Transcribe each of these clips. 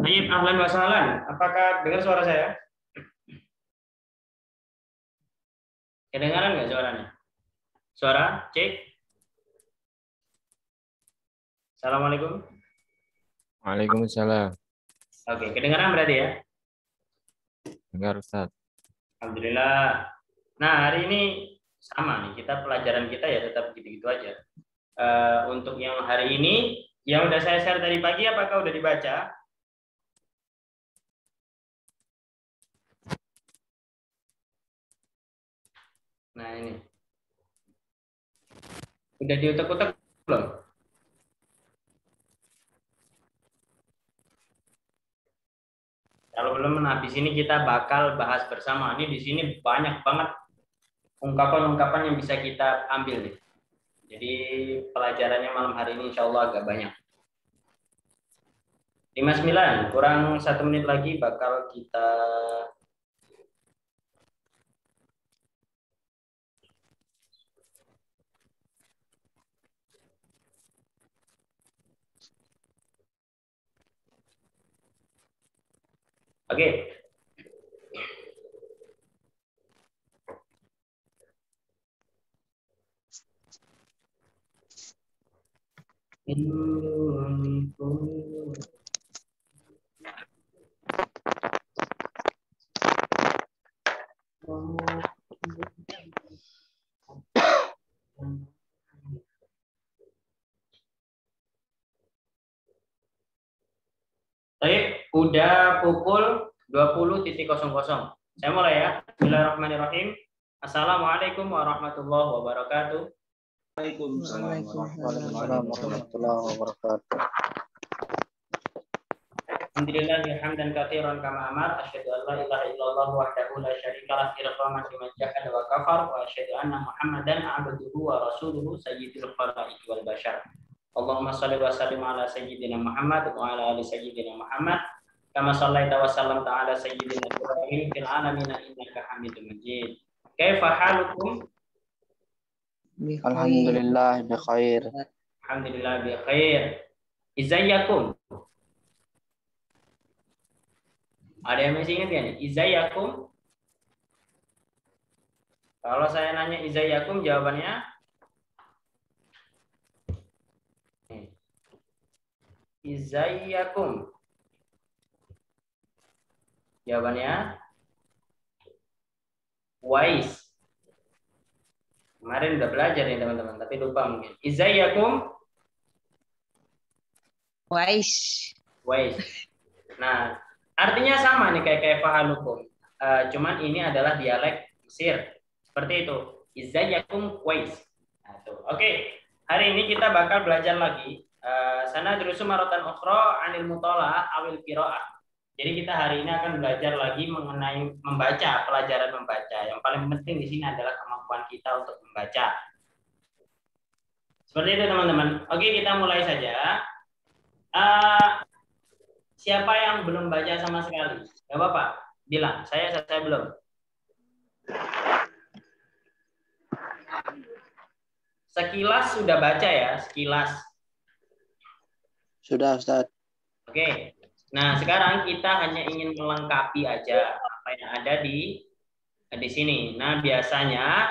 Baik, ahlan wa sahlan. Apakah dengar suara saya? Kedengaran nggak suaranya? Suara, cek. Assalamualaikum. Waalaikumsalam. Oke, kedengaran berarti ya? Dengar Ustaz. Alhamdulillah. Nah, hari ini sama nih, kita pelajaran kita ya tetap gitu-gitu aja. Untuk yang hari ini, yang udah saya share tadi pagi, apakah udah dibaca? Nah, ini. Udah diutek-utek belum? Kalau belum, nah di sini kita bakal bahas bersama. Ini di sini banyak banget ungkapan-ungkapan yang bisa kita ambil nih. Jadi pelajarannya malam hari ini insya Allah agak banyak. 59, kurang 1 menit lagi bakal kita oke. Baik, udah pukul 20.00. Saya mulai ya. Bismillahirrahmanirrahim. Assalamualaikum warahmatullahi wabarakatuh. Waalaikumsalam warahmatullahi wabarakatuh. Alhamdulillah hamdan katsiran kama amar, asyhadu an la ilaha illallah wahdahu la syarika lah irfaman liman jahada wa kafar, wa asyhadu anna Muhammadan abduhu wa rasuluhu sayyidul khalaiqi wal bashar. Allahumma shalli wa sallim ala sayyidina Muhammad wa ala ali sayyidina Muhammad kama shallaita wa sallamta ala sayyidina Ibrahim fil alamin innaka Hamidum Majid. Kaifa halukum? Alhamdulillah bi khair. Alhamdulillah bi khair. Izayyakum? Ada yang masih ingat ya nih? Izayyakum? Kalau saya nanya izayyakum, jawabannya izayyakum. Jawabannya wais. Kemarin udah belajar nih teman-teman, tapi lupa mungkin. Izayyakum? Wais. Wais. Nah, artinya sama nih kayak fahalukum. Cuman ini adalah dialek Mesir. Seperti itu. Izayyakum wais. Nah, oke. Hari ini kita bakal belajar lagi. Sana durusu maratan ukhra anil mutala awil qiraah. Jadi kita hari ini akan belajar lagi mengenai membaca, pelajaran membaca. Yang paling penting di sini adalah kemampuan kita untuk membaca. Seperti itu teman-teman. Oke, kita mulai saja. Siapa yang belum baca sama sekali? Gak apa-apa, bilang. Saya belum. Sekilas sudah baca ya, sekilas. Sudah Ustaz. Oke. Nah, sekarang kita hanya ingin melengkapi aja apa yang ada di sini. Nah, biasanya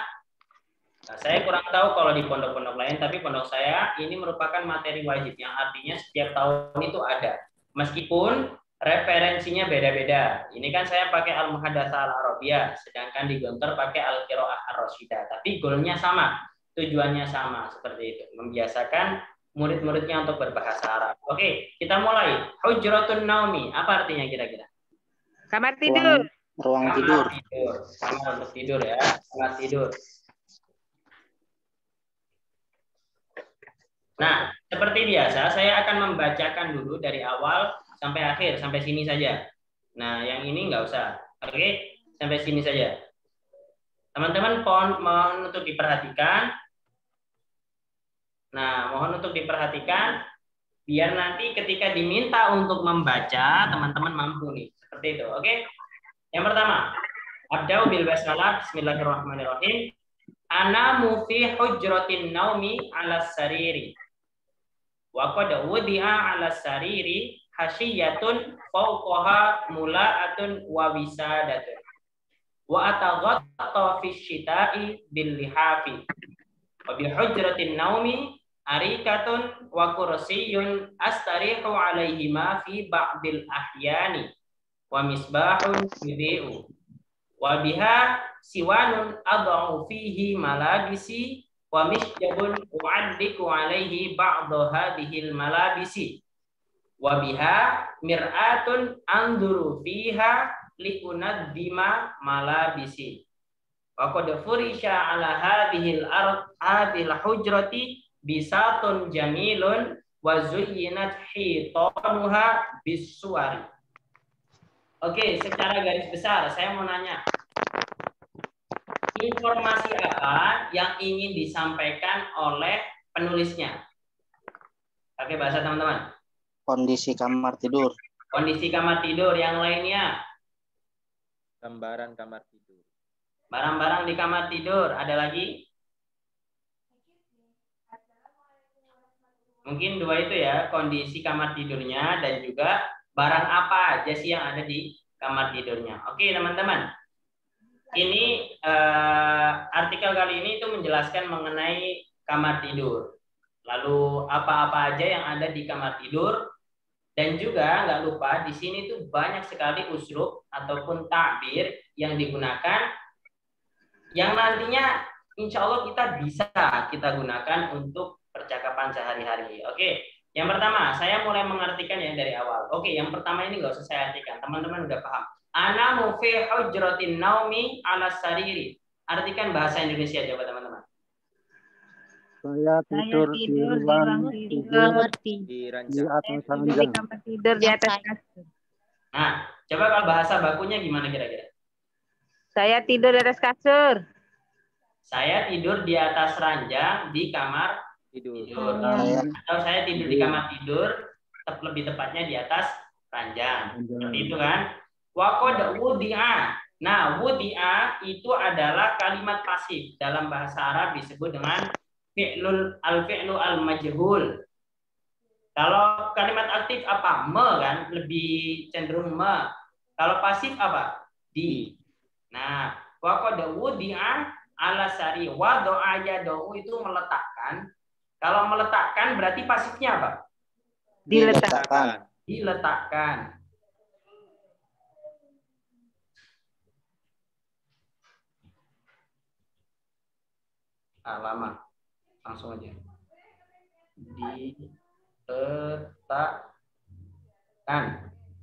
saya kurang tahu kalau di pondok-pondok lain, tapi pondok saya ini merupakan materi wajib yang artinya setiap tahun itu ada. Meskipun referensinya beda-beda. Ini kan saya pakai Al-Muhadatsah Al-Arabiyah, sedangkan di Gontor pakai Al-Qiraah Ar-Rasyidah. Tapi goalnya sama, tujuannya sama, seperti itu. Membiasakan murid-muridnya untuk berbahasa Arab. Oke, kita mulai. Hujratun Naumi, apa artinya kira-kira? Kamar tidur. Ruang tidur. Kamar untuk tidur ya, kamar tidur. Nah, seperti biasa, saya akan membacakan dulu dari awal sampai akhir, sampai sini saja. Nah, yang ini nggak usah. Oke, sampai sini saja. Teman-teman, mohon untuk diperhatikan. Nah, mohon untuk diperhatikan, biar nanti ketika diminta untuk membaca, teman-teman mampu nih. Seperti itu, oke? Yang pertama, abda'u bil basmalah, bismillahirrahmanirrahim. Anamu fi hujratin naumi ala sariri. Wa qad wudi'a 'ala sariri hasyiyatun fawqaha mula'atun wa wisadatun. Wa ataghatta fi syita'i bil lihafi. Wa bi hujratin naumi arikatun wa kursiyyun astarihu alaihima fi ba'dil ahyani wa misbahun yudhi'u. Wa biha siwanun ad'u fihi malabisi wa misjabun u'addiku alaihi ba'da hadhil malabisi wa biha mir'atun anduru fiha liunaddima malabisi wa qad furisha ala hadhil ard hadhil hujrati bisatun jamilun wa zuyyinat hitanuha bisuwari. Oke, secara garis besar saya mau nanya, informasi apa yang ingin disampaikan oleh penulisnya? Pakai bahasa teman-teman. Kondisi kamar tidur. Kondisi kamar tidur. Yang lainnya? Gambaran kamar tidur. Barang-barang di kamar tidur. Ada lagi? Mungkin dua itu ya, kondisi kamar tidurnya dan juga barang apa aja sih yang ada di kamar tidurnya. Oke teman-teman. Ini artikel kali ini itu menjelaskan mengenai kamar tidur. Lalu apa-apa aja yang ada di kamar tidur. Dan juga nggak lupa di sini tuh banyak sekali uslub ataupun takbir yang digunakan yang nantinya insya Allah kita gunakan untuk percakapan sehari-hari. Oke, yang pertama saya mulai mengartikan ya dari awal. Oke, yang pertama ini nggak usah saya artikan, teman-teman udah paham. Ana fi hujratin naumi ala sariri. Artikan bahasa Indonesia coba teman-teman. Saya tidur di ruang tidur Di di atas Di ranjang. kamar tidur di atas kasur. Nah, coba kalau bahasa bakunya gimana kira-kira? Saya tidur di atas kasur. Saya tidur di atas ranjang di kamar tidur. tidur. Saya Atau saya tidur di kamar tidur, lebih tepatnya di atas ranjang. Seperti itu kan? Wa qad wudi'a. Nah, wudi'a itu adalah kalimat pasif. Dalam bahasa Arab disebut dengan fi'lu al-majhul. Kalau kalimat aktif apa? Me kan? Lebih cenderung me. Kalau pasif apa? Di. Nah, wa qad wudi'a ala sari wa do'a yad'u itu meletakkan. Kalau meletakkan berarti pasifnya apa? diletakkan. Diletakkan. Lama. Langsung aja. Diletakkan.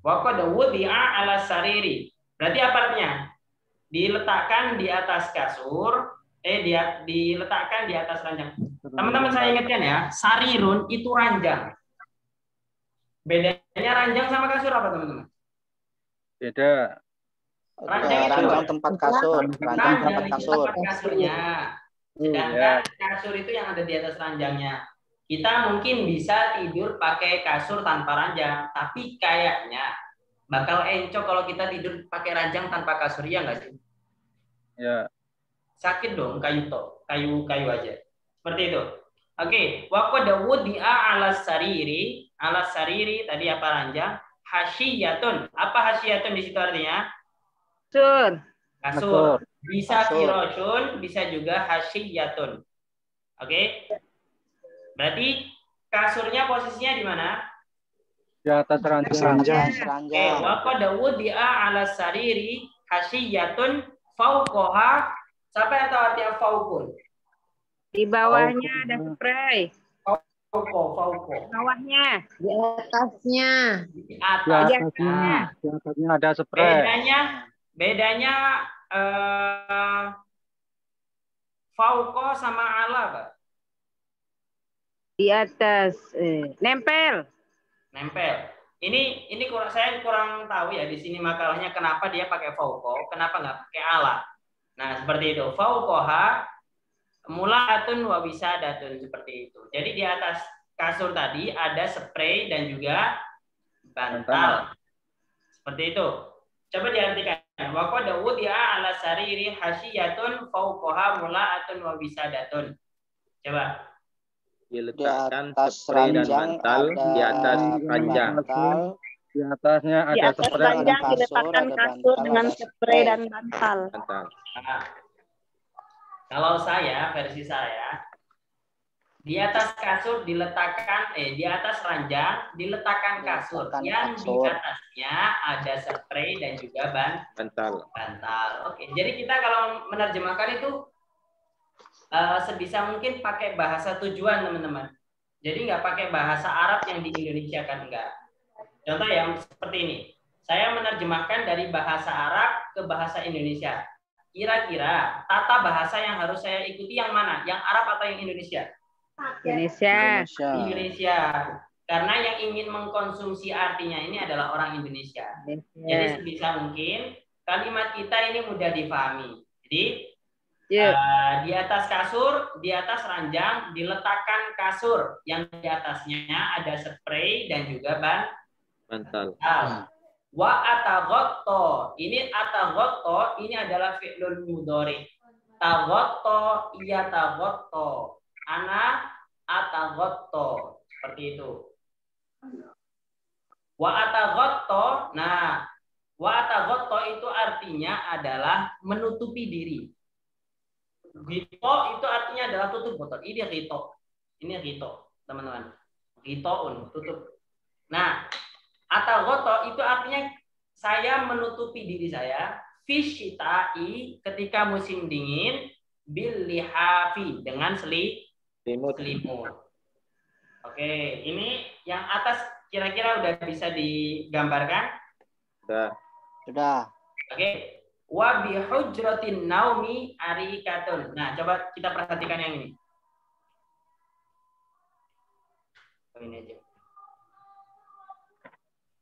Wa qad wudi'a ala sariri. Berarti apa artinya? Diletakkan di atas kasur, diletakkan di atas ranjang. Teman-teman saya ingatkan ya, sarirun itu ranjang. Bedanya ranjang sama kasur apa teman-teman? Beda. Ranjang tempat kasur. Ranjang tempat kasur. Tempat kasurnya. Sedangkan kasur itu yang ada di atas ranjangnya. Kita mungkin bisa tidur pakai kasur tanpa ranjang, tapi kayaknya bakal encok kalau kita tidur pakai ranjang tanpa kasur, ya nggak sih? Ya. Sakit dong, kayu aja. Seperti itu. Oke, wa qad wudi'a ala sariri tadi apa ranjang? Hasyiyatun. Apa hasyiyatun di situ artinya? Kasur. Bisa firashun, bisa juga hasyiyatun. Oke? Berarti kasurnya posisinya di mana? Di atas ranjang. Oke, wa qad wudi'a ala sariri hasyiyatun fauqaha. Siapa yang tahu artinya fauqun? Di bawahnya ada spray. Fauqo. Bawahnya. Di atasnya. Di Di atasnya. atasnya ada spray. Bedanya fauqo sama ala, Pak. Di atas. Nempel. Ini saya kurang tahu ya di sini makalahnya kenapa dia pakai fauqo, kenapa nggak pakai ala. Nah, seperti itu. Fauqoha mula'atun wa wisadatun, seperti itu. Jadi di atas kasur tadi ada spray dan juga bantal. Seperti itu. Coba diartikan. Wa qad wudi'a ala sariri hasyiyatun fauqoha mula'atun wa wisadatun. Coba. Diletakkan spray dan bantal di atas ranjang. Di atasnya Di ada atas spray. ranjang kasur, diletakkan ada kasur bantal, dengan ada spray spray. dan bantal. Bantal. Nah, kalau saya, versi saya, di atas kasur diletakkan, di atas ranjang diletakkan kasur Diletakkan yang di kasur. atasnya ada spray dan juga Bantal. bantal. Oke, jadi kita kalau menerjemahkan itu sebisa mungkin pakai bahasa tujuan, teman-teman. Jadi nggak pakai bahasa Arab yang di Indonesia kan, enggak. Contoh yang seperti ini. Saya menerjemahkan dari bahasa Arab ke bahasa Indonesia. Kira-kira tata bahasa yang harus saya ikuti yang mana? Yang Arab atau yang Indonesia? Indonesia. Indonesia. Indonesia. Karena yang ingin mengkonsumsi artinya ini adalah orang Indonesia. Jadi sebisa mungkin kalimat kita ini mudah dipahami. Jadi di atas kasur, di atas ranjang diletakkan kasur yang di atasnya ada spray dan juga Bantal. Wa ataghatto. Ini ataghatto ini adalah fi'lul mudhari. Taghatto iya taghatto. Ana ataghatto. Seperti itu. Wa ataghatto. Nah, wa ataghatto itu artinya adalah menutupi diri. Ghito itu artinya adalah tutup botol. Ini ghito. Ini ghito, teman-teman. Ghitoun, tutup. Nah, ataghatto itu artinya saya menutupi diri saya fisyita'i ketika musim dingin bil lihafi dengan selimut. Oke, ini yang atas kira-kira udah bisa digambarkan? Sudah. Oke. Wa bi hujratin naumi arikatun. Nah, coba kita perhatikan yang ini. Ini aja.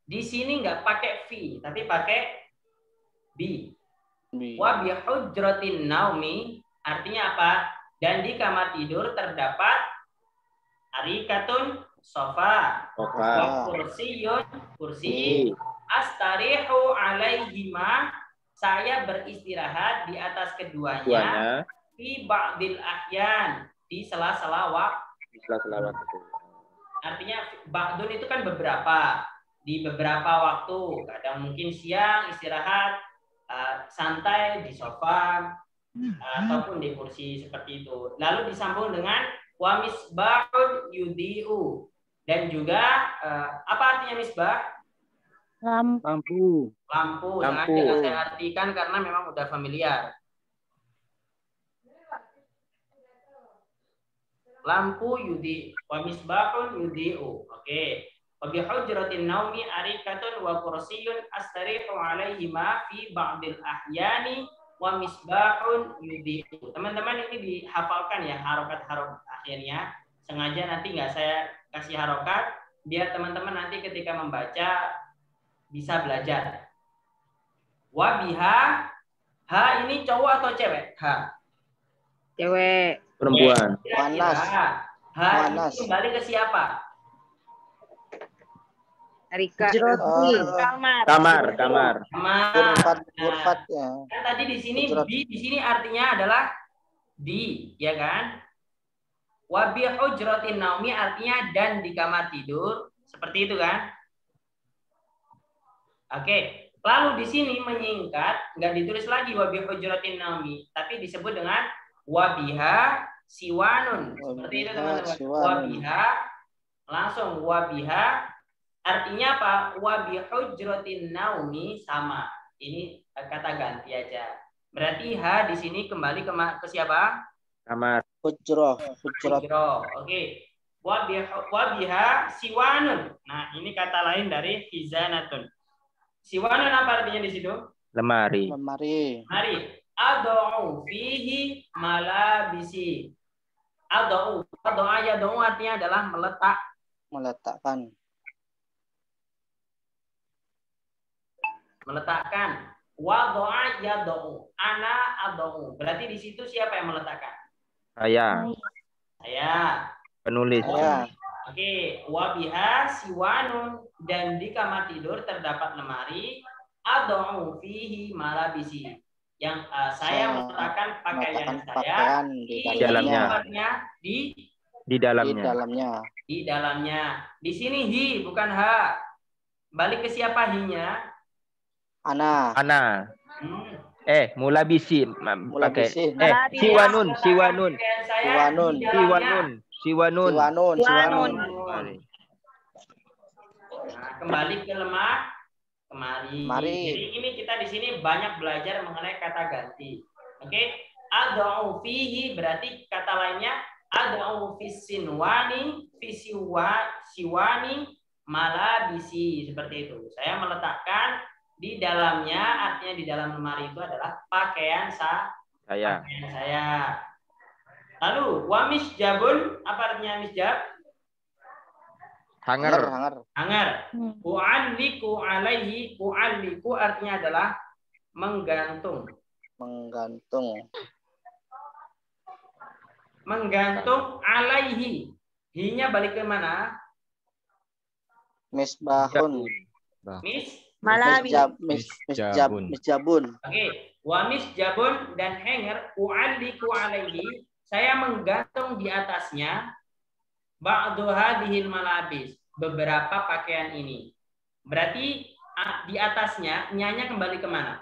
Di sini nggak pakai fi, tapi pakai bi. Wa bi hujratin naumi artinya apa? Dan di kamar tidur terdapat arikatun sofa. Wa kursiyun kursi. Astarihu alaihima, saya beristirahat di atas keduanya. Fi ba'dil ahyan, di sela-sela waktu. Artinya ba'dun itu kan beberapa. Di beberapa waktu, kadang mungkin siang istirahat santai di sofa ataupun di kursi seperti itu. Lalu disambung dengan wa misbahun yudiu, dan juga apa artinya misbah? Lampu. Sengaja saya artikan karena memang udah familiar. Lampu yudi wa misbahun yudiu. Oke. Wa bi hujratin naumi arikatun wa kursiyun astarihu alaihima fi ba'dil ahyani wa misbahun yudiu. Teman-teman ini dihafalkan ya harokat-harokat akhirnya. Sengaja nanti nggak saya kasih harokat biar teman-teman nanti ketika membaca bisa belajar. Wa biha, ha ini cowok atau cewek? Ha. Cewek. Perempuan. Wanas. Ha ini kembali ke siapa? Arika. Kamar. Ghurfat ya. Kan tadi di sini artinya adalah di, ya kan? Wa bi hujratin naumi artinya dan di kamar tidur, seperti itu kan? Oke, lalu di sini menyingkat, nggak ditulis lagi wa bi hujratin naumi, tapi disebut dengan wa biha siwanun. Seperti itu teman-teman. Wa biha, langsung wa biha artinya apa? Wa bi hujratin naumi sama. Ini kata ganti aja. Berarti ha di sini kembali ke siapa? Kamar. Hujroh. Oke. Wa biha siwanun. Nah, ini kata lain dari hizanatun. Siwanun apa artinya di situ? Lemari. Ad'u fihi malabisi. Ad'u artinya adalah meletakkan. Wadu'a yad'u. Ana ad'u. Berarti di situ siapa yang meletakkan? Saya. Penulis. Saya. Oke, wabiha siwanun, dan di kamar tidur terdapat lemari. Ad'u fihi malabisi. Yang saya meletakkan pakaian saya di dalamnya. Di dalamnya. Di dalamnya. Di sini hi bukan ha. Balik ke siapa hinya? Ana. Ana. Hmm. Mulabisi. Pakai. Mulabisi. Siwanun. Siwanun. Siwanun. Siwanun. Siwanun. Siwanun. Siwanun. Nah, kembali ke lemah kemari. Jadi ini kita di sini banyak belajar mengenai kata ganti. Oke, ad'u fihi berarti kata lainnya ad'u fisinwani, siwani, malabisi seperti itu. Saya meletakkan di dalamnya, artinya di dalam lemari itu adalah pakaian saya. Lalu wamis jabun, apa artinya misjab? Hanger. U'alliku alaihi, u'alliku artinya adalah menggantung. Menggantung alaihi. Hinya balik ke mana? Misbahun. Misjabun. Oke, wa misjabun dan hanger u'alliku alaihi. Saya menggantung di atasnya ba'du hadhil malabis, beberapa pakaian ini. Berarti di atasnya nyanya kembali kemana?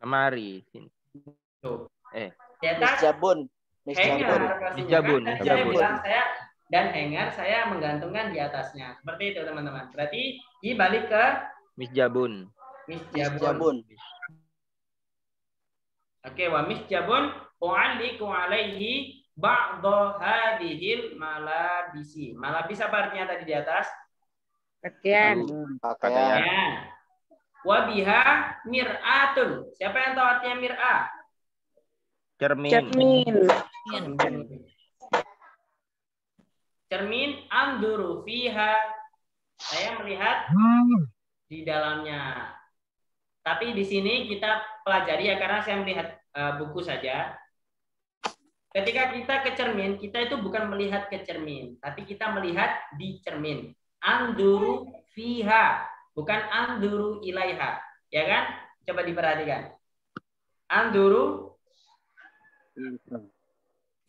Kemari. Tuh. Misjabun. Misjabun. Misjabun. Dan hanger saya menggantungkan di atasnya. Seperti itu teman-teman. Berarti dibalik ke misjabun. Oke, wa misjabun u'alliku alaihi ba'dha hadhil malabisi. Malabis apa artinya tadi di atas? Pakaian. Wa biha mir'atun. Siapa yang tahu artinya mir'ah? Cermin anduru fiha. Saya melihat di dalamnya. Tapi di sini kita pelajari ya, karena saya melihat buku saja. Ketika kita ke cermin, kita itu bukan melihat ke cermin, tapi kita melihat di cermin. Anduru fiha, bukan anduru ilaiha. Ya kan? Coba diperhatikan. Anduru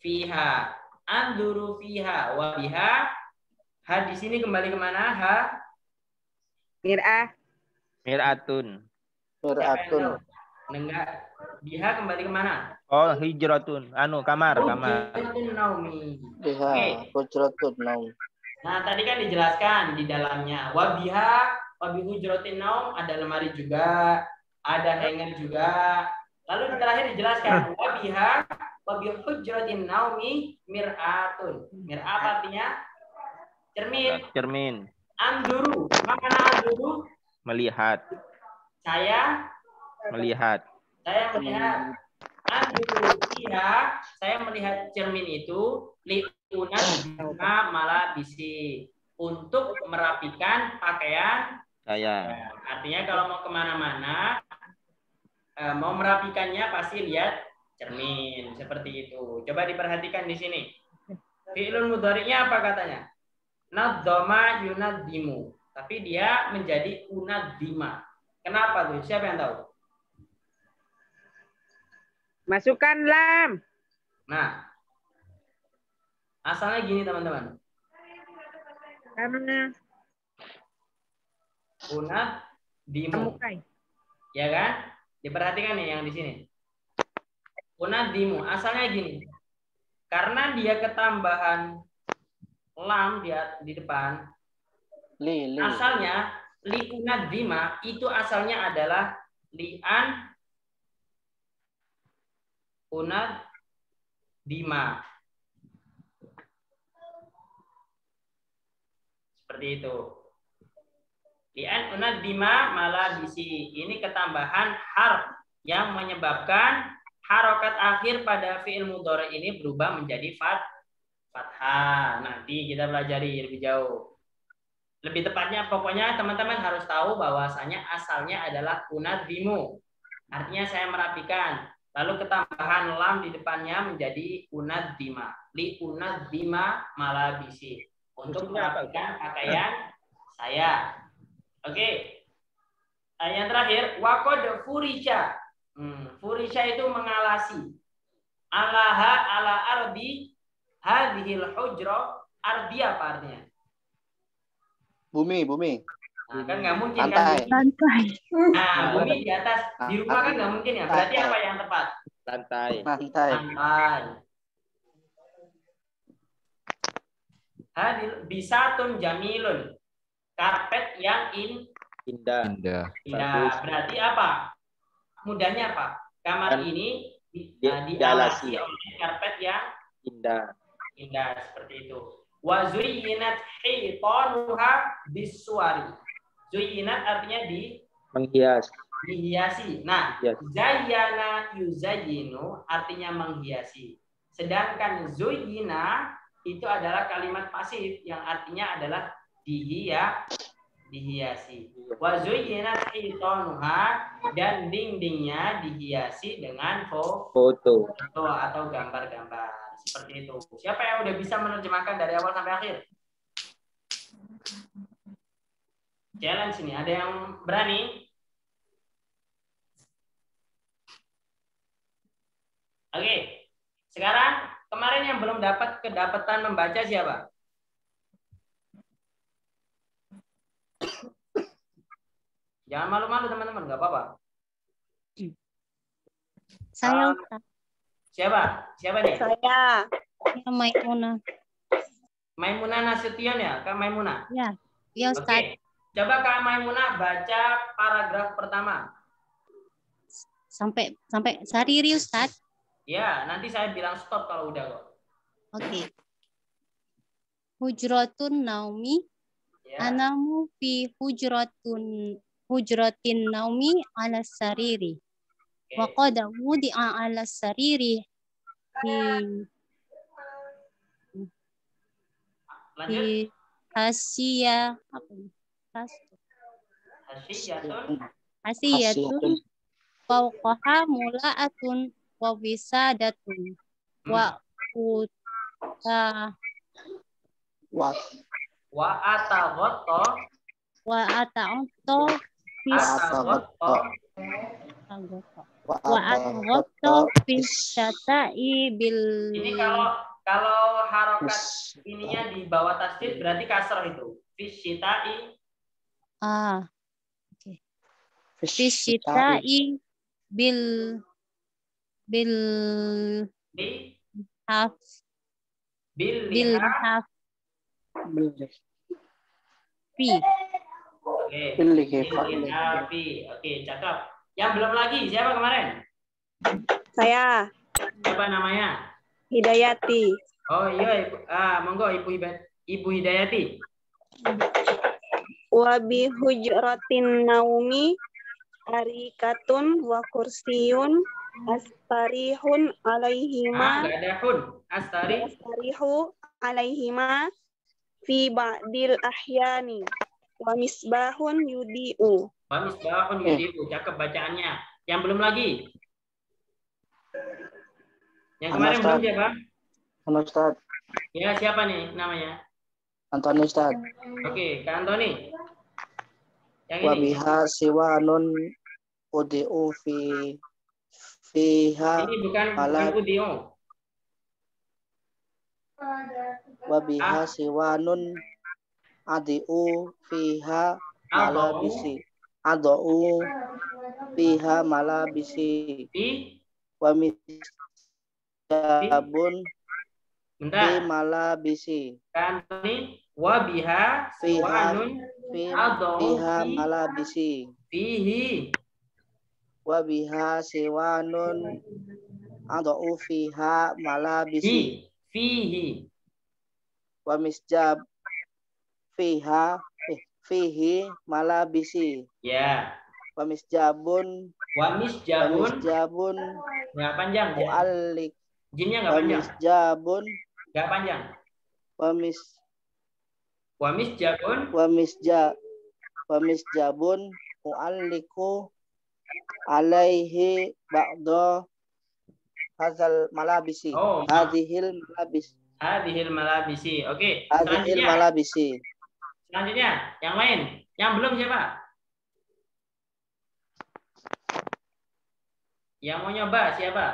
fiha. Anduru fiha wa biha. Ha di sini kembali kemana? Ha? Mir'ah. Mir'atun. Enggak. Biha kembali kemana? Oh, hijratun. Kamar. Hujratun naumi. Hujratun naum. Nah, tadi kan dijelaskan di dalamnya. Wa biha wa bi hujratin naum, ada lemari juga, ada hanger juga. Lalu terakhir dijelaskan wa biha wa bi hujratin naumi mir'atun. Mir'ah apa artinya? Cermin. Anduru. Mana anduru? Melihat. Saya melihat. Anduru fiha, saya melihat cermin itu liunat malabisi, untuk merapikan pakaian saya. Artinya kalau mau kemana-mana, mau merapikannya pasti lihat cermin seperti itu. Coba diperhatikan di sini. Fi'lun mudhari'nya apa katanya? Nadzama yunaddimu. Tapi dia menjadi unaddima. Kenapa tuh? Siapa yang tahu? Masukkan lam. Nah, asalnya gini teman-teman. Karena unaddimu. Ya kan? Diperhatikan nih yang di sini. Unaddimu asalnya gini. Karena dia ketambahan lam di depan. Asalnya li unaddima itu asalnya adalah li'an unaddima. Seperti itu. Li'an unaddima malabisi. Ini ketambahan harf yang menyebabkan harokat akhir pada fi'il mudhari ini berubah menjadi fathah. Nanti kita pelajari lebih jauh. Lebih tepatnya pokoknya teman-teman harus tahu bahwasanya asalnya adalah unaddimu. Artinya saya merapikan. Lalu ketambahan lam di depannya menjadi unaddima. Li unaddima malabisi. Untuk merapikan pakaian saya. Oke. Yang terakhir, waqad furisha. Furisha itu mengalasi. Alaha ala ardi hadhil hujra. Ardi apa artinya? Bumi, bumi. Nah, kan nggak mungkin Lantai. kan? Lantai. Nah, bumi di atas. Di rumah kan nggak mungkin ya. Berarti apa yang tepat? Lantai. Lantai. Lantai. Bisatun jamilun. Karpet yang Indah. Indah. indah. Berarti apa? Mudahnya apa? Kamar Kan ini dialasi. dialasi oleh karpet yang Indah. indah seperti itu. Wa zuyyinat hitanuha bisuwari. Zuyyinat artinya Menghias. dihiasi. Nah, Yes. zayyana yuzayyinu artinya menghiasi. Sedangkan zuyyina itu adalah kalimat pasif yang artinya adalah dihiasi. Wa zuyyinat hitanuha dan dindingnya dihiasi dengan Foto. foto atau gambar-gambar. Seperti itu. Siapa yang udah bisa menerjemahkan dari awal sampai akhir? Challenge ini. Ada yang berani? Oke. Sekarang kemarin yang belum dapat kedapatan membaca siapa? Jangan malu-malu teman-teman, nggak apa-apa. Saya Ustaz. Siapa? Siapa nih? Saya Maimunah. Maimunah Nasution ya, Kak Maimunah. Ya, ya Ustaz. Oke. Coba Kak Maimunah baca paragraf pertama. Sampai Sariri Ustaz. Ya, nanti saya bilang stop kalau udah kok. Oke. Hujratun naumi Ya. anamu fi hujratin naumi ala sariri. Wa Oke. qad wudi'a ala sariri fi Lanjut. hasiyah apa ini? Hasiyatun. Hasiyatun fawqaha mula'atun wa wisadatun wa uta Wa Wa atagotto. wa ata'unto Atagotto. wa atagotto fisyata'i bil Ini kalau harokat ininya di bawah tasdid berarti kasroh itu. Fisyita'i. fisyata'i bil Bi. haf Bil bil liha. haf fi Oke. Pilih Api. Oke, cakep. Yang belum lagi, siapa kemarin? Saya Siapa namanya? Hidayati. Oh iya, monggo Ibu Hidayati. Wa bi hujratin naumi arikatun wa kursiyun astarihun alaihima Nggak ada hun. astarihu alaihima fi ba'dil ahyani wa misbahun yudi'u. Wa misbahun yudi'u. Cakep bacaannya. Yang belum lagi. Yang kemarin belum siapa? Ustaz. Ya, siapa nih namanya? Antoni Ustaz. Oke, Kak Antoni. Yang Wa ini. biha siwanun udi'u fiha Ini bukan malah Udio. wa biha siwanun adi'u fiha malabisi ad'u fiha malabisi Di. wa misjabun fi Bentar. malabisi Kak Antoni. Wa biha siwanun fiha malabisi fihi. wa biha siwanun ad'u fiha malabisi Fihi. wa misjab fihi malabisi Ya. wa misjabun Wa misjabun. Nggak panjang. Ya. mu'allik Jinnya nggak wa panjang. misjabun Nggak panjang. wa misjabun mu'alliku alaihi ba'da hazal malabisi Oh, hadhil malabis hadhil malabisi. Oke. hadhil malabisi Selanjutnya, yang lain. Yang belum siapa? Yang mau nyoba siapa?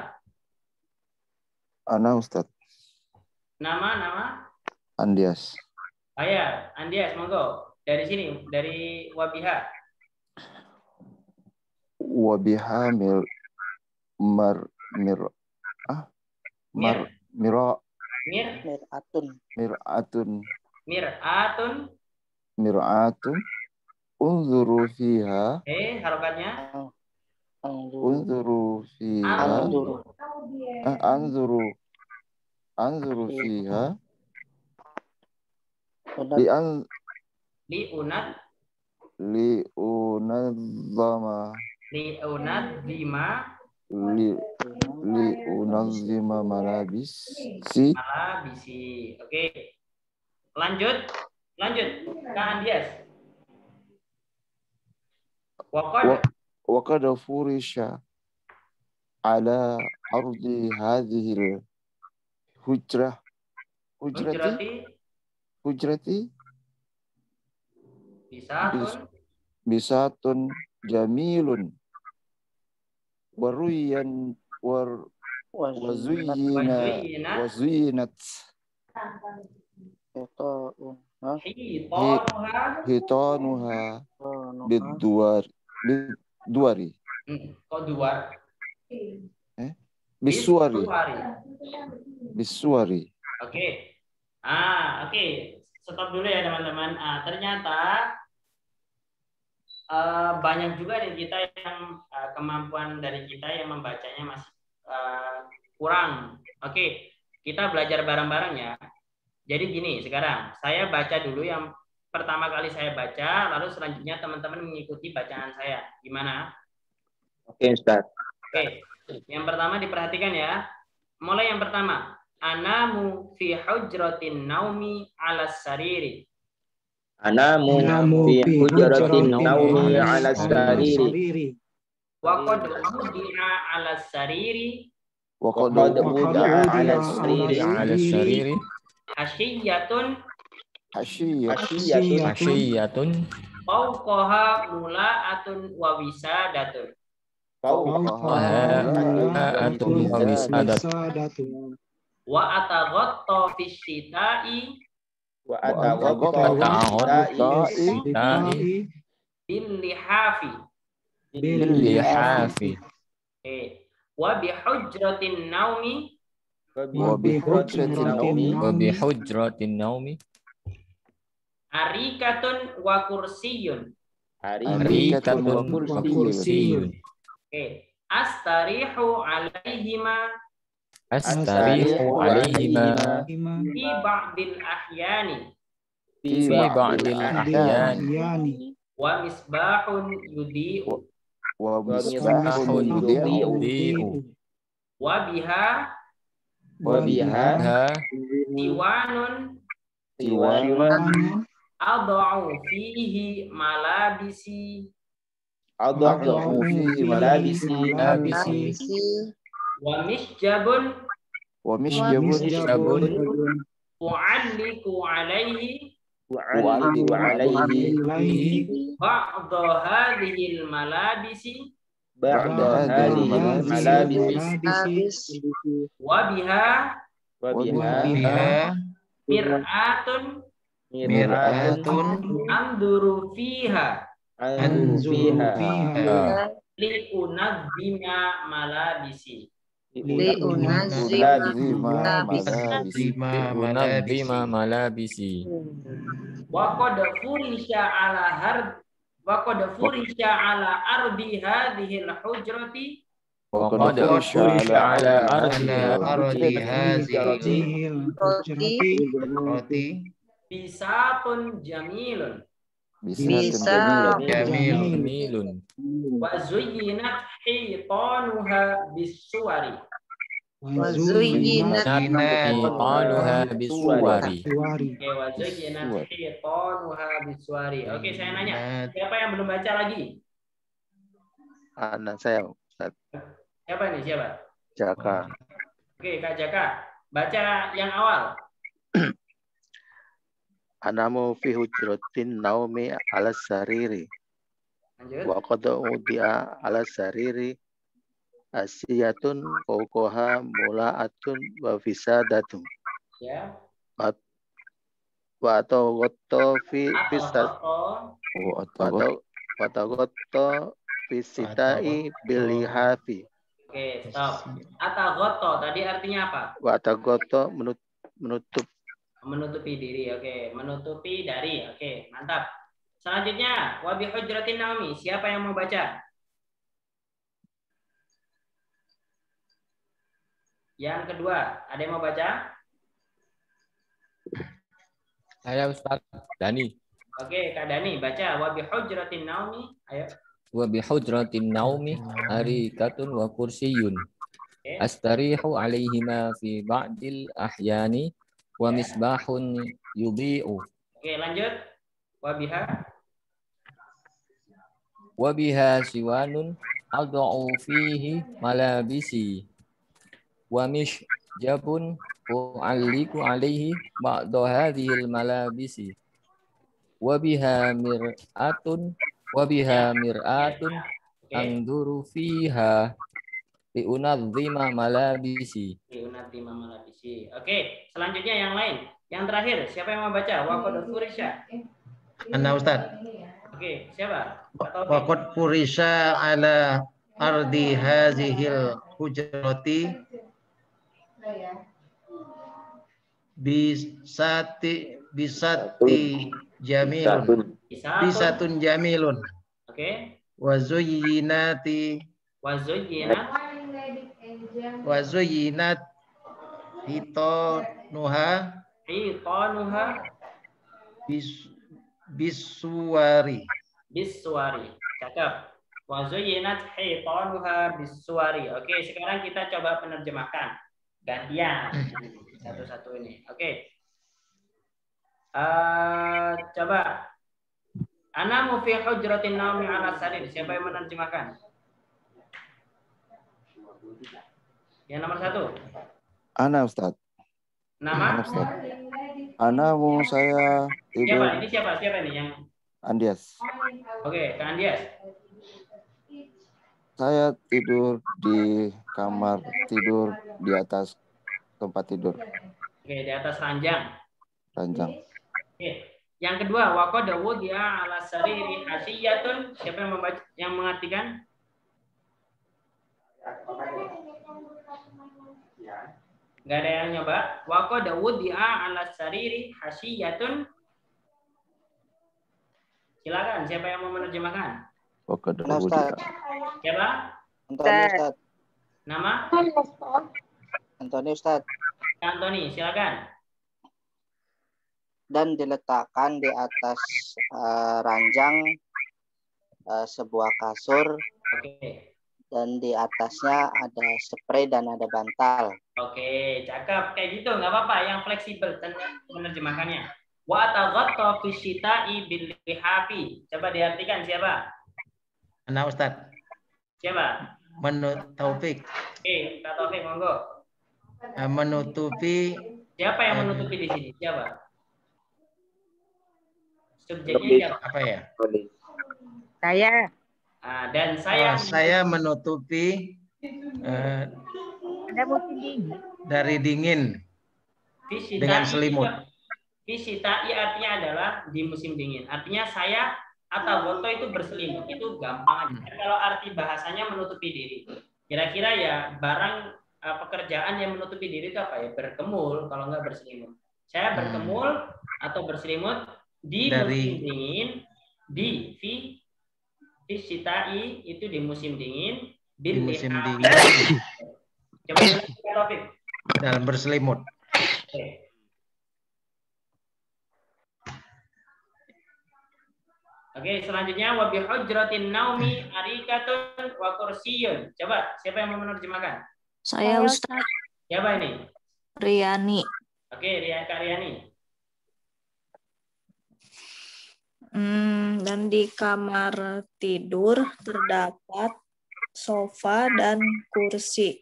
Ana Ustaz. Nama? Andias. Oh ya, Andias, monggo. Dari sini, dari wabiha. Wabiha mir mir'atun unzuru fiha. Harokatnya Unzuru fiha. Anzuru fiha. Li'unazzima malabisi. Oke. Lanjut Kak Andias. Waqad furisha ala ardi hadhil hujrati bisatun jamilun wazuyinat hitanuha biduari. Kok duar? Bisuari. Oke. Oke. Stop dulu ya teman-teman. Ternyata banyak juga dari kita yang kemampuan dari kita yang membacanya masih kurang. Oke. Kita belajar bareng-bareng ya. Jadi gini, sekarang saya baca dulu yang pertama kali saya baca, lalu selanjutnya teman-teman mengikuti bacaan saya. Gimana? Oke, Ustaz. Oke. Yang pertama diperhatikan ya. Mulai yang pertama. Anamu fi hujratin naumi ala sariri. Anamu fi hujratin naumi ala sariri. Wa qad wudi'a ala sariri. Wa qad wudi'a ala sariri. Hasyiyatun fawqaha mula'atun wa wisadatun. Wa ataghatta fi syita'i bil lihafi. Wa bi hujratin naumi arikatun wa kursiyun. Astarihu alaihima fi ba'dil ahyani wa misbahun yudi'u wa biha diwanun ad'u fihi malabisi wa misjabun u'alliku alaihi ba'da hadhil malabisi wa biha mir'atun anduru fiha li'unadzima malabisi. Wa qad furisha ala ardi hadhil hujrati bisatun jamilun wa zuyyinat hitanuha bisuwari. Oke, saya nanya, siapa yang belum baca lagi? Anak saya, Ustaz. Siapa nih, siapa? Jaka. Oke, Kak Jaka. Baca yang awal. Anamu fi hujratin naumi ala sariri. Lanjut. Wa qad udi'a ala sariri asiyatun fawqaha mula'atun wa fisadatun. Ya. wa ataghatta fi sita'i bil lihafi. Oke, stop. Ataghatta tadi artinya apa? Wa ataghatta menutup. Menutupi diri. Oke, menutupi dari. Oke, mantap. Selanjutnya, wa bi hujratin naumi. Siapa yang mau baca? Yang kedua, ada yang mau baca? Saya Ustaz Dani. Oke, Kak Dani baca wa bi hujratin naumi. Ayo. Wa bi hujratin naumi arikatun wa kursiyun. Astarihu alaihima fi ba'dil ahyani wa misbahun yudhi'u. Oke, lanjut. Wa biha siwanun ad'u fihi malabisi. Wa mishjabun u'alliku alaihi ba'da hadhil malabisi. Wa biha mir'atun anzuru fiha liunadzima malabisi. Oke, selanjutnya yang lain. Yang terakhir, siapa yang mau baca? Wa qad furisha. Ana Ustaz. Oke, siapa? Wa qad furisha ala ardi hazihil hujrati bisatun jamilun. Oke. Wa zuyyinat hitanuha bisuwari. Cakep. Wa zuyyinat hitanuha bisuwari. Oke, sekarang kita coba penerjemahkan. Gantian satu-satu ini. Oke. Coba. Ana fi hujratin naumi ala sarir. Siapa yang menerjemahkan? Yang nomor 1. Ana Ustaz. Nama? Ana mau saya tidur. Siapa? Ini siapa? Siapa ini yang? Andias. Oke, Kak Andias. Saya tidur di kamar tidur di atas tempat tidur. Oke, di atas ranjang. Oke. Yang kedua, wa qad wudi'a ala sariri hasiyatun. Siapa yang membaca, yang mengartikan? Enggak ada yang nyoba. Wa qad wudi'a ala sariri hasiyatun. Silakan, siapa yang mau menerjemahkan? Wa qad Ustaz. Siapa? Antoni Ustaz. Nama? Antoni Ustaz. Antoni, silakan. Dan diletakkan di atas ranjang sebuah kasur. Oke. Dan di atasnya ada spray dan ada bantal. Oke, cakep. Kayak gitu, nggak apa-apa. Yang fleksibel menerjemahkannya. Wa taghatta fi syita'i bil lihafi. Coba diartikan siapa? Ana Ustaz. Siapa? Menurut Taufik. Kak Taufik, monggo. Menutupi. Siapa yang menutupi di sini? Siapa? Subjeknya siapa? Apa ya? Saya. Dan saya menutupi Ada musim dingin. dari dingin dengan selimut. Visitai artinya adalah di musim dingin. Artinya saya atau goto itu berselimut. Itu gampang aja. Kalau arti bahasanya menutupi diri. Kira-kira ya barang pekerjaan yang menutupi diri itu apa ya? Berkemul kalau nggak berselimut. Saya berkemul atau berselimut di musim dingin, di visitai itu di musim dingin, di musim dingin. Coba kita topik. Dalam berselimut. Oke, selanjutnya wa bi hujratin naumi arikatun wa kursiyun. Coba, siapa yang mau menerjemahkan? Saya Ustaz. Siapa ini? Riani. Oke, Kak Riani. Dan di kamar tidur terdapat sofa dan kursi.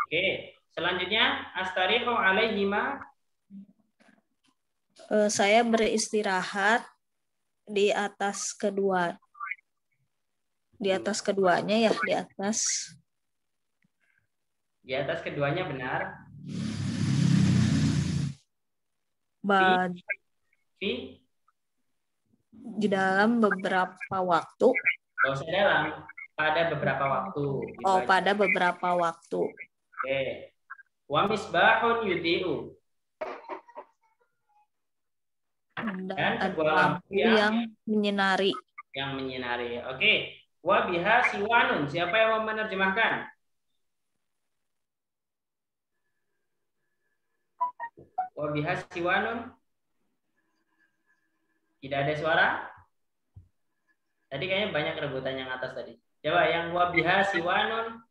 Oke, selanjutnya astarihu alaihima. Saya beristirahat di atas keduanya ya, di atas. Di atas keduanya benar. Di dalam beberapa waktu. Gak usah dalam. Pada beberapa waktu. Oh, pada beberapa waktu. Oke. Wa misbahun yudi'u. Dan sebuah lampu yang menyinari. Yang menyinari. Oke. Wa biha siwanun. Siapa yang mau menerjemahkan? Wa biha siwanun. Tidak ada suara? Tadi kayaknya banyak rebutan yang atas tadi. Coba yang wa biha siwanun.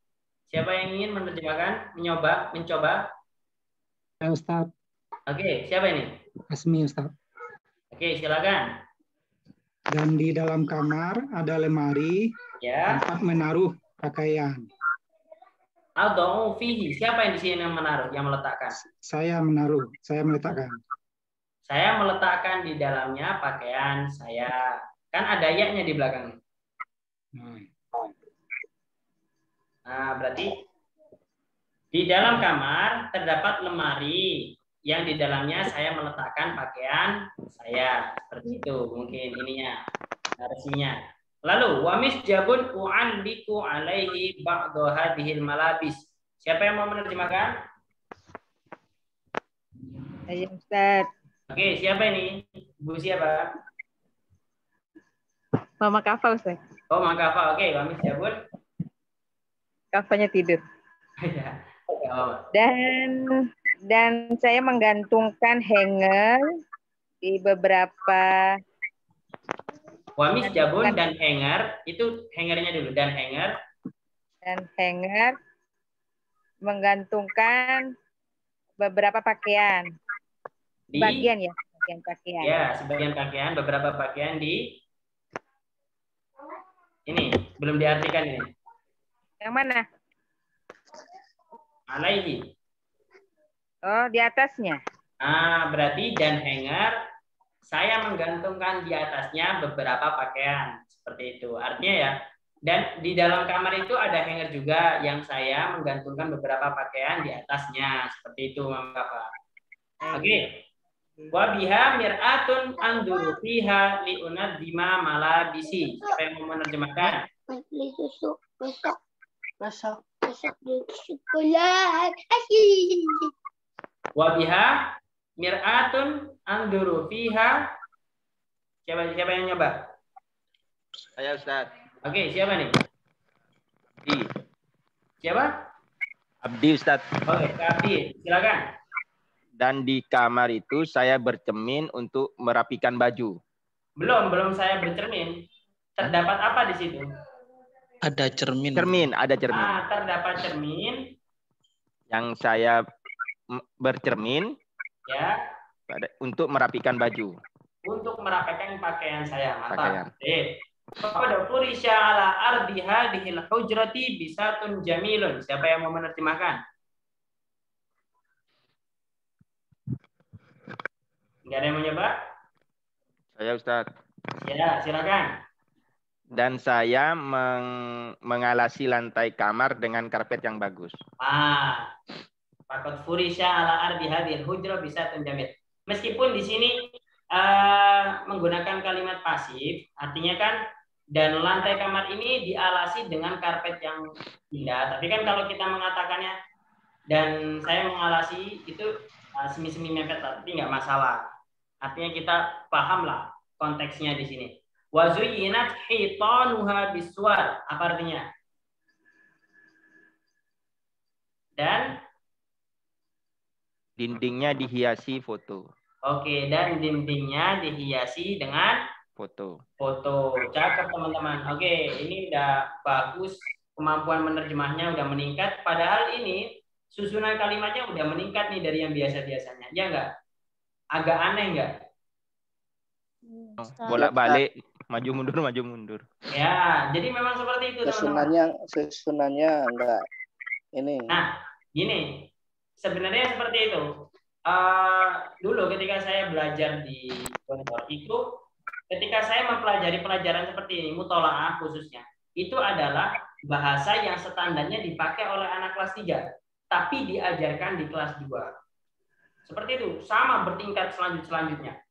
Siapa yang ingin menerjemahkan? Mencoba? Ya, Ustaz. Oke, siapa ini? Asmi, Ustaz. Oke, silakan. Dan di dalam kamar ada lemari tempat menaruh pakaian. Adau fihi. Siapa yang di sini yang menaruh, yang meletakkan? Saya menaruh, saya meletakkan. Saya meletakkan di dalamnya pakaian saya. Kan ada ya-nya di belakang. Nah, berarti di dalam kamar terdapat lemari yang di dalamnya saya meletakkan pakaian saya. Seperti itu mungkin ininya, resminya. Lalu wamis jabun u'alliku alaihi ba'du hadhil malabis. Siapa yang mau menerjemahkan? Saya, Ustaz. Oke, siapa ini? Bu siapa? Mama Kafa, Ustaz. Oh, Mama Kafa. Oke, wamis jabun. Kafanya tidur. Dan saya menggantungkan hanger di beberapa. Wamis jabun dan hanger, itu hangernya dulu, dan hanger. Dan hanger menggantungkan beberapa pakaian. Bagian ya, bagian pakaian. Ya, sebagian pakaian, beberapa pakaian di ini, belum diartikan ini. Yang mana? Alaihi. Oh, di atasnya. Ah, berarti dan hanger saya menggantungkan di atasnya beberapa pakaian seperti itu. Artinya ya, dan di dalam kamar itu ada hanger juga yang saya menggantungkan beberapa pakaian di atasnya seperti itu, Mama Kafa. Oke. Wa biha mir'atun anduru fiha liunadzima malabisi. Siapa yang mau menerjemahkan? Beli susu besok beli sekolah. Wa biha mir'atun anduru fiha. Siapa yang nyoba? Saya, Ustaz. Oke, siapa nih? Abdi. Siapa? Abdi, Ustaz. Oke, Abdi, silakan. Dan di kamar itu saya bercermin untuk merapikan baju. Belum saya bercermin. Terdapat apa di situ? Ada cermin. Ada cermin. Ah, terdapat cermin. Yang saya bercermin Ya. Untuk merapikan baju. Untuk merapikan pakaian saya. Pakaian. Pada furisya ala ardi hadhil hujrati bisatun jamilun. Siapa yang mau menerjemahkan? Enggak ada yang mau nyoba? Saya, Ustaz. Ya, silakan. Dan saya mengalasi lantai kamar dengan karpet yang bagus. Ah, Fakot furisya ala ardi hadhil hujra bisatun jamil. Meskipun di sini menggunakan kalimat pasif, artinya kan dan lantai kamar ini dialasi dengan karpet yang indah. Tapi kan kalau kita mengatakannya dan saya mengalasi itu semi-semi mepet, tapi nggak masalah. Artinya kita pahamlah konteksnya di sini. Wa zuyyinat hitanuha biswar. Apa artinya? Dan dindingnya dihiasi foto. Oke, dan dindingnya dihiasi dengan foto. Cakep, teman-teman. Oke, ini udah bagus. Kemampuan menerjemahnya udah meningkat. Padahal ini susunan kalimatnya udah meningkat nih dari yang biasa-biasanya. Ya enggak? Agak aneh enggak? Bolak-balik, maju mundur. Ya, jadi memang seperti itu, teman-teman. Susunannya enggak ini. Nah, gini. Sebenarnya seperti itu. Dulu ketika saya belajar di Gontor itu, ketika saya mempelajari pelajaran seperti ini, mutolaah khususnya, itu adalah bahasa yang standarnya dipakai oleh anak kelas 3, tapi diajarkan di kelas 2. Seperti itu, sama bertingkat selanjutnya.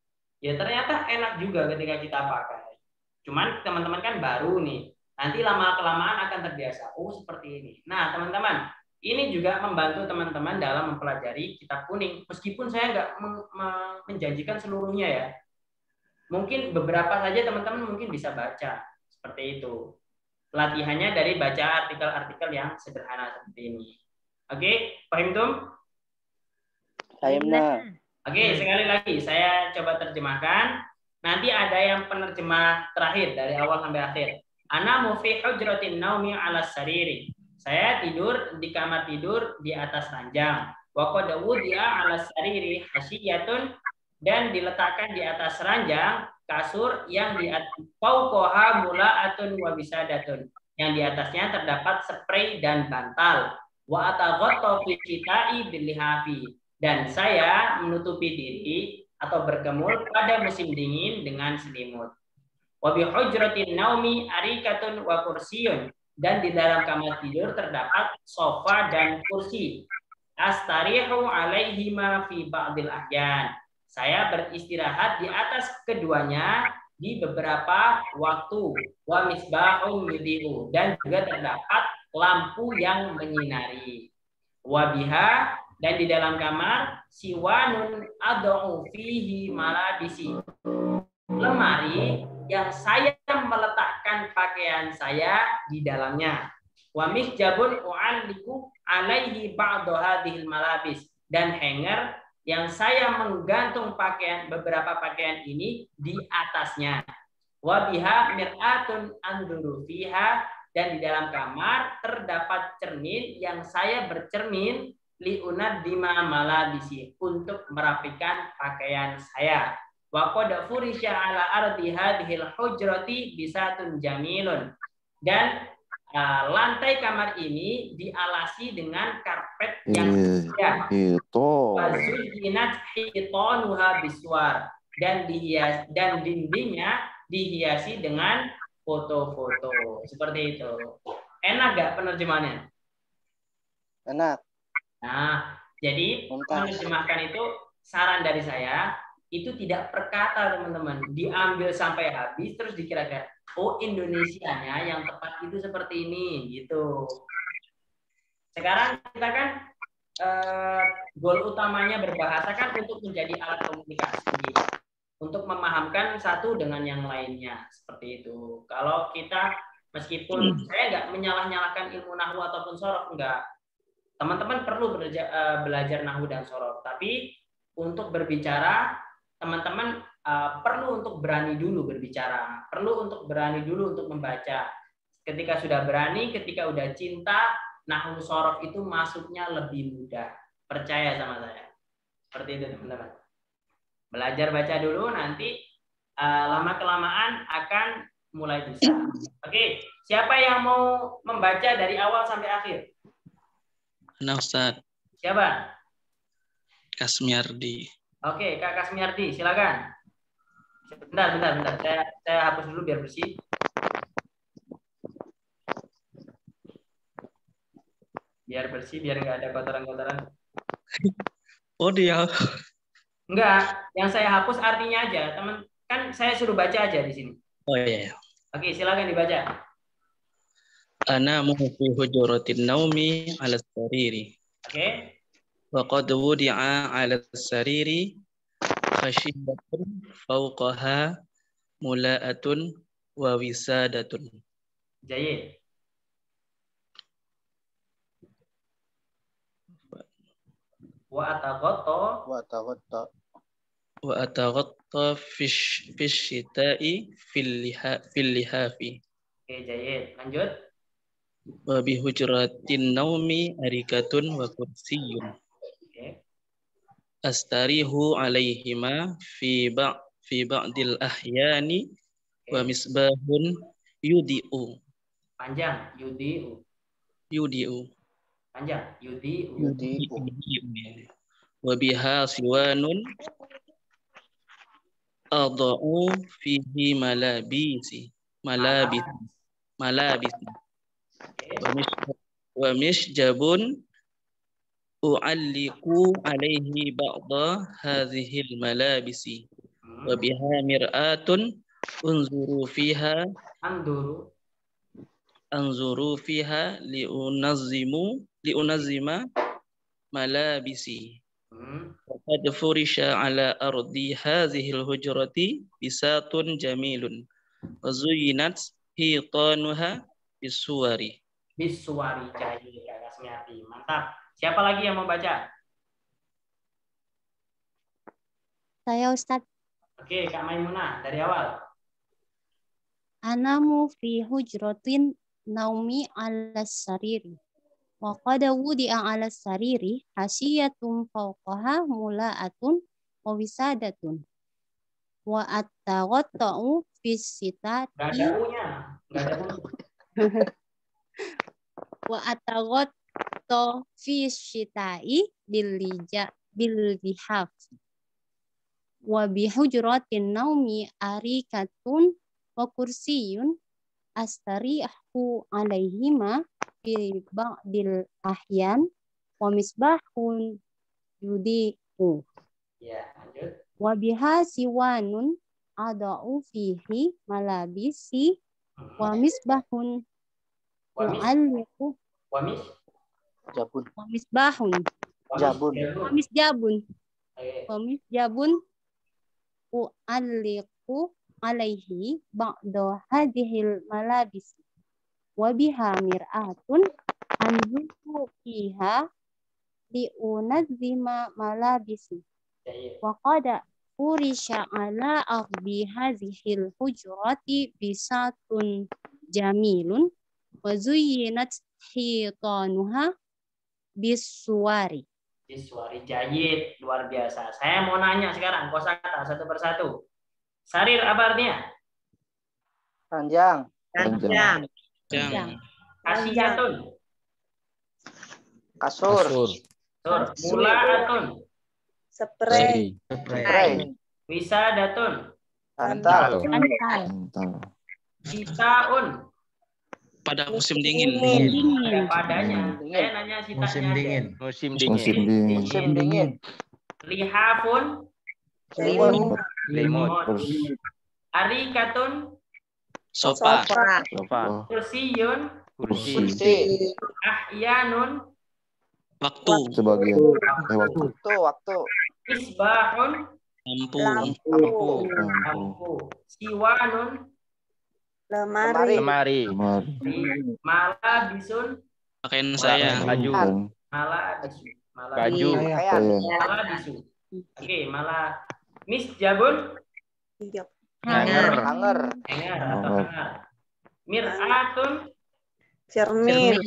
Ya ternyata enak juga ketika kita pakai. Cuman teman-teman kan baru nih. Nanti lama-kelamaan akan terbiasa. Oh, seperti ini. Nah, teman-teman, ini juga membantu teman-teman dalam mempelajari kitab kuning. Meskipun saya nggak menjanjikan seluruhnya ya. Mungkin beberapa saja teman-teman mungkin bisa baca. Seperti itu. Latihannya dari baca artikel-artikel yang sederhana seperti ini. Oke, paham Tum? Oke, sekali lagi saya coba terjemahkan. Nanti ada yang penerjemah terakhir dari awal sampai akhir. Ana fi hujratin naumi 'ala sariri. Saya tidur di kamar tidur di atas ranjang. Wa qad wudi'a 'ala sariri hasiyatun, dan diletakkan di atas ranjang kasur yang di fauqaha mula'atun wa bisadatun. Yang di atasnya terdapat spray dan bantal. Wa ataghatta fi shita'i bil lihafi. Dan saya menutupi diri atau berkemul pada musim dingin dengan selimut. Wa bi hujratin naumi arikatun wa kursiyun, dan di dalam kamar tidur terdapat sofa dan kursi. Astarihu alaihima fi ba'dil ahyan. Saya beristirahat di atas keduanya di beberapa waktu. Wa misbahun yudiu, dan juga terdapat lampu yang menyinari. Wa biha, dan di dalam kamar siwanun ad'u fihi malabisi. Lemari yang saya meletakkan pakaian saya di dalamnya. Wa misjabun u'alliku alaihi ba'du hadhil malabis, dan hanger yang saya menggantung beberapa pakaian ini di atasnya. Wa biha mir'atun anduru fiha, dan di dalam kamar terdapat cermin yang saya bercermin liunad dima malabisi, untuk merapikan pakaian saya. Wa qad furisha ala ardi hadhil hujrati bisatun jamilun, dan lantai kamar ini dialasi dengan karpet yang indah. Wazujinat hitanuha biswar, dan dindingnya dihiasi dengan foto-foto. Seperti itu. Enak gak penerjemahannya? Enak. Nah, jadi menerjemahkan itu saran dari saya, itu tidak per kata teman-teman, diambil sampai habis terus dikira-kira, oh Indonesianya yang tepat itu seperti ini gitu. Sekarang kita kan goal utamanya berbahasa kan untuk menjadi alat komunikasi, untuk memahamkan satu dengan yang lainnya, seperti itu. Kalau kita, meskipun saya nggak menyalah-nyalahkan ilmu nahwu ataupun sorof, enggak. Teman-teman perlu belajar nahwu dan sorof, tapi untuk berbicara, teman-teman perlu untuk berani dulu berbicara, perlu untuk berani dulu untuk membaca. Ketika sudah berani, ketika udah cinta, nahwu sorof itu masuknya lebih mudah. Percaya sama saya. Seperti itu teman-teman. Belajar baca dulu, nanti lama-kelamaan akan mulai bisa. Oke, siapa yang mau membaca dari awal sampai akhir? Nah, Ustaz. Siapa? Kasmiardi. Oke, Kak Kasmiardi, silakan. Bentar. Saya hapus dulu biar bersih. Biar bersih, biar nggak ada kotoran-kotoran. Oh dia. Enggak, yang saya hapus artinya aja, teman. Kan saya suruh baca aja di sini. Oh iya. Oke, silakan dibaca. Ana fi hujuratin naumi 'ala sariri. Oke. Wa qad wudi'a 'ala sariri khashibatun fawqaha mula'atun wa wisadatun. Jayid. Wa ataghatta fish shita'i fil lihafi. Oke, jayid. Lanjut. Wa bi hujratin naumi arikatun wa kursiyun. Oke. Astarihu alaihima fi ba'dil ahyani wa misbahun yudi'u. Panjang, yudi'u. Panjang, yudi'u. Wa biha siwanun adau fihi malabis. Wa misjabun u'alliku alaihi ba'da hadhil malabisi. Wa biha mir'atun unzuru fiha anzuru fiha liunazima malabisi. Qad furisha ala ardi hadhil hujrati bisatun jamilun wa zuyyinat hitanuha bisuwari. Bisuwari, jahil, Kak Kasmiati. Mantap. Siapa lagi yang mau baca? Saya Ustaz. Oke, Kak Maimunah dari awal. Anamu fi hujratin naumi ala sariri. Wa qad wudi'a ala sariri hasiyatun fawqaha mula'atun wa wisadatun. Wa at-taghatta'u fi sitati. Enggak ada U-nya. Enggak ada U. Wa at-taghatta'u fi sita'i bil lihaf. Wa bihujratin naumi arikatun wa kursiyun astarihu alaihima fi ba'dil ahyan wa misbahun yudi'u. Ya, lanjut. Wa biha siwanun ada'u fihi malabisi wa misbahun yu'alliqu wa misbahun wa misjabun u'alliqu alaihi ba'da hadhil malabis wa biha mir'atun anzuru fiha li'unazima malabisi wa qad furisha ala ardi hadhil hujrati bisatun jamilun wa zuyyinat hitanuha bisuwari. Bisuwari, jayid, luar biasa. Saya mau nanya sekarang kosakata satu persatu. Sarir apa artinya? Ranjang. Kasiyatun. Kasur. Mula'atun. Spray. Wisadatun. Bantal. Sitaun. Pada musim dingin. Ada padanya. Saya nanya sitanya. Musim dingin. Lihafun. Limut. Arikatun. Sofa. Kursiyun. Kursi. Ahyanun. Waktu. Sebagian. Waktu. Isbahun. Lampu. Siwanun. Lemari. Malabisun. Pakaian saya. Baju. Malabisu. Oke, misjabun. Hanger. Hanger atau hanger. Mir'atun. Cermin.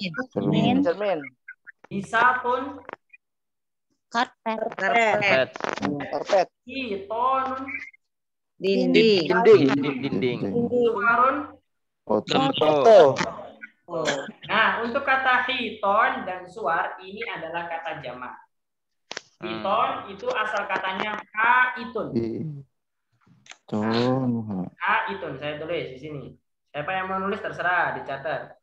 Bisatun. Karpet. Hitonun. Dinding. Suwarun. Foto. Nah, untuk kata hiton dan suar ini adalah kata jamak. Hiton itu asal katanya haitun. Haitun, saya tulis di sini. Siapa yang mau nulis terserah, dicatat.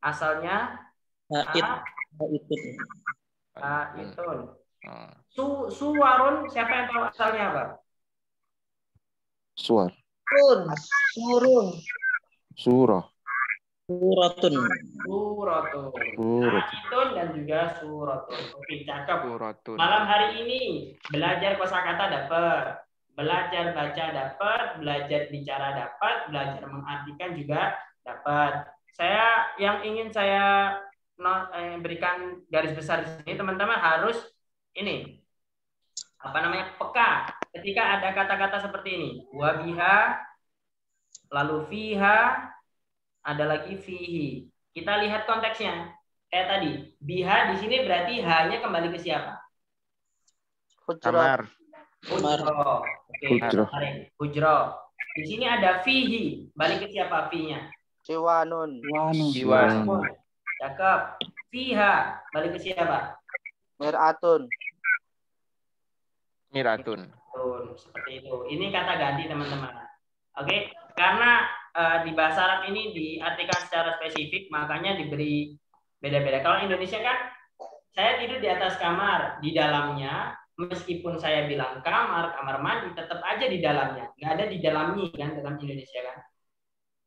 Asalnya haitun. Suwarun, siapa yang tahu asalnya apa? Surah. Suratun. Haitun dan juga suratun. Oke, cakep. Malam hari ini belajar kosakata dapat, belajar baca dapat, belajar bicara dapat, belajar mengartikan juga dapat. Yang ingin saya berikan garis besar di sini, teman-teman harus ini peka ketika ada kata-kata seperti ini. Wabiha, lalu fiha, ada lagi fihi. Kita lihat konteksnya. Kayak tadi, biha di sini berarti hanya kembali ke siapa? Kamar. Hujro. Di sini ada fihi, balik ke siapa finya? Siwanun. Cakep. Fiha, balik ke siapa? Mir'atun. Seperti itu. Ini kata ganti, teman-teman. Oke, karena di bahasa Arab ini diartikan secara spesifik, makanya diberi beda-beda. Kalau Indonesia kan, saya tidur di atas kamar, di dalamnya meskipun saya bilang kamar mandi tetap aja di dalamnya. Nggak ada di dalamnya kan dalam Indonesia kan.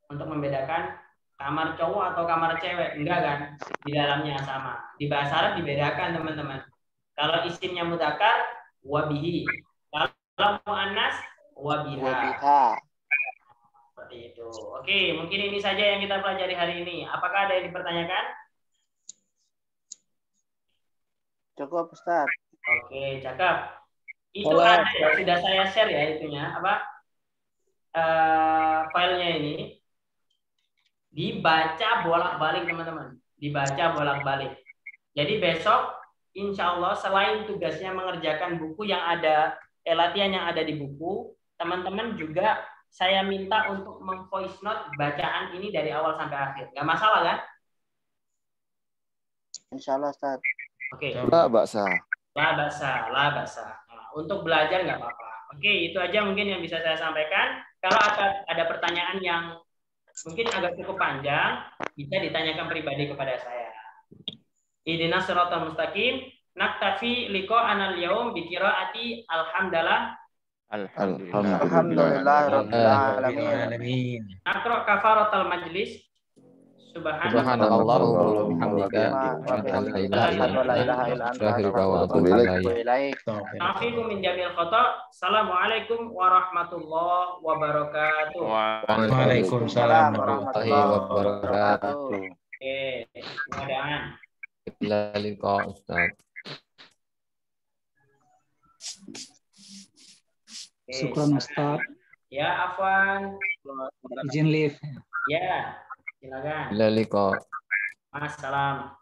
Untuk membedakan kamar cowok atau kamar cewek, enggak kan? Di dalamnya sama. Di bahasa Arab dibedakan teman-teman. Kalau isimnya mudzakkar wabihi. Kalau muannas wabiha. Seperti itu. Oke, mungkin ini saja yang kita pelajari hari ini. Apakah ada yang dipertanyakan? Cukup, Ustaz. Oke, cakep. Itu ada ya, sudah saya share ya itunya, filenya ini. Dibaca bolak-balik teman-teman. Dibaca bolak-balik. Jadi besok insya Allah selain tugasnya mengerjakan buku yang ada, latihan yang ada di buku, teman-teman juga saya minta untuk memvoice note bacaan ini dari awal sampai akhir. Nggak masalah kan? Insya Allah, Ustaz. Oke. La baksa. La baksa. Nah, untuk belajar nggak apa-apa. Oke, itu aja mungkin yang bisa saya sampaikan. Kalau ada pertanyaan yang mungkin agak cukup panjang, bisa ditanyakan pribadi kepada saya. Ihdinas siratal mustaqim, naktafi liqa'anal yaum bi qiraati alhamdulillah. Alhamdulillah rabbil alamin. Naqra kafaratal majlis. Subhanallah wa bihamdika Afikum min jamil khata. Assalamualaikum warahmatullahi wabarakatuh. Waalaikumsalam warahmatullahi wabarakatuh. Oke, mudah-mudahan. Ila liqa Ustaz. Syukran Ustaz. Ya, Afwan. Izin live. Ya, silakan. Ila liqa. Assalam.